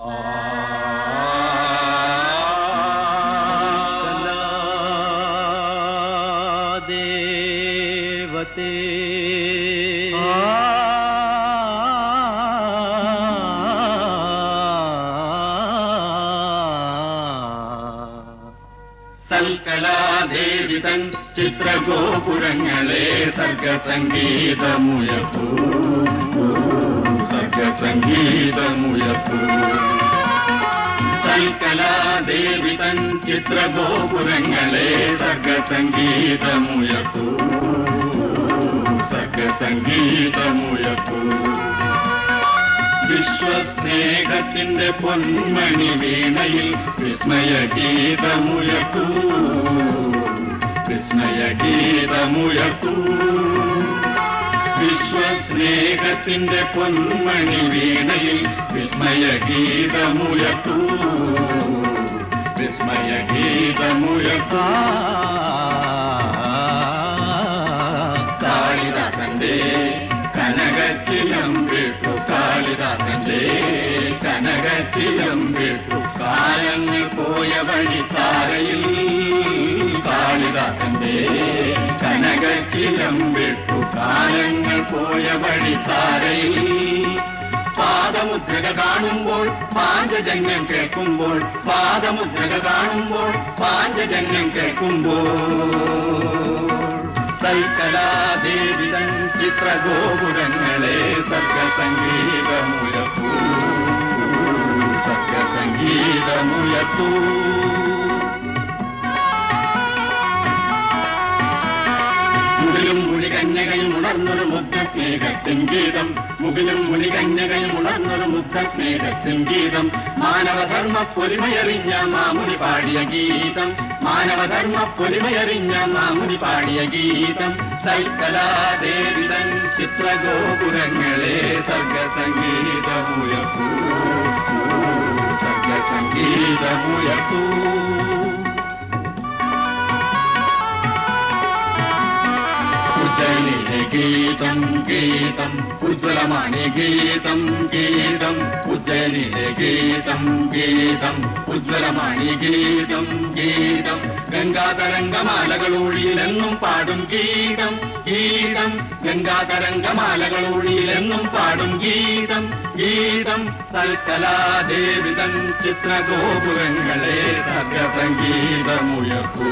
ദേവതേ സൽക്കലാദേവിതൻ ചിത്രഗോപുരങ്ങളെ സർഗസംഗീതമുയർത്തൂ, സർഗസംഗീതമുയർത്തൂ. സൽക്കലാദേവിതൻ ചിത്രഗോപുരങ്ങളെ സർഗസംഗീതമുയർത്തൂ, സർഗസംഗീതമുയർത്തൂ. വിശ്വസ്നേഹത്തിന്റെ പൊന്മണി വീണയിൽ വിസ്മയഗീതമുയർത്തൂ, വിസ്മയഗീതമുയർത്തൂ. വിശ്വസ്നേഹത്തിന്റെ പൊന്മണി വീണയിൽ വിസ്മയഗീതമുയർത്തൂ, വിസ്മയഗീതമുയർത്തൂ. കാളിദാസന്റെ കനകച്ചിലമ്പിട്ടു, കാളിദാസന്റെ കനകച്ചിലമ്പിട്ടു. കാലങ്ങൾ പോയ വഴി താരയിൽ കാളിദാസന്റെ കനകച്ചിലമ്പിട്ടു. കാലങ്ങൾ പോയ വഴി താരയിൽ പാദമുദ്രക കാണുമ്പോൾ പാഞ്ചജന്യം കേൾക്കുമ്പോൾ, പാദമുദ്രക കാണുമ്പോൾ പാഞ്ചജന്യം കേൾക്കുമ്പോൾ. സൽക്കലാദേവിതൻ ചിത്രഗോപുരങ്ങളെ സർഗസംഗീതമുയർത്തൂ, സർഗസംഗീതമുയർത്തൂ. മുകിലും മുനികന്യകയും ഉണർന്നൊരു മുഗ്ധ സ്നേഹത്തിൻ ഗീതം, മുകിലും മുനികന്യകയും ഉണർന്നൊരു മുഗ്ധ സ്നേഹത്തിൻ ഗീതം. മാനവധർമ്മ പൊലിമയറിഞ്ഞ മാമുനി പാടിയ ഗീതം, മാനവധർമ്മ പൊലിമയറിഞ്ഞ മാമുനി പാടിയ ഗീതം. സൽക്കലാദേവിതൻ ചിത്രഗോപുരങ്ങളെ സർഗസംഗീതമുയർത്തൂ, സർഗസംഗീതമുയർത്തൂ. ഉജ്ജയിലെ ഗീതം ഗീതം ഉജ്ജ്വലമാണി ഗീതം ഗീതം, ഉജ്ജയിലെ ഗീതം ഗീതം ഉജ്ജ്വലമാണി ഗീതം ഗീതം. ഗംഗാതരംഗമാലകളൂഴിയിലെന്നും പാടും ഗീതം ഗീതം, ഗംഗാതരംഗമാലകളൂഴിയിലെന്നും പാടും ഗീതം ഗീതം. സൽക്കലാദേവിതൻ ചിത്രഗോപുരങ്ങളെ സർഗസംഗീതമുയർത്തൂ,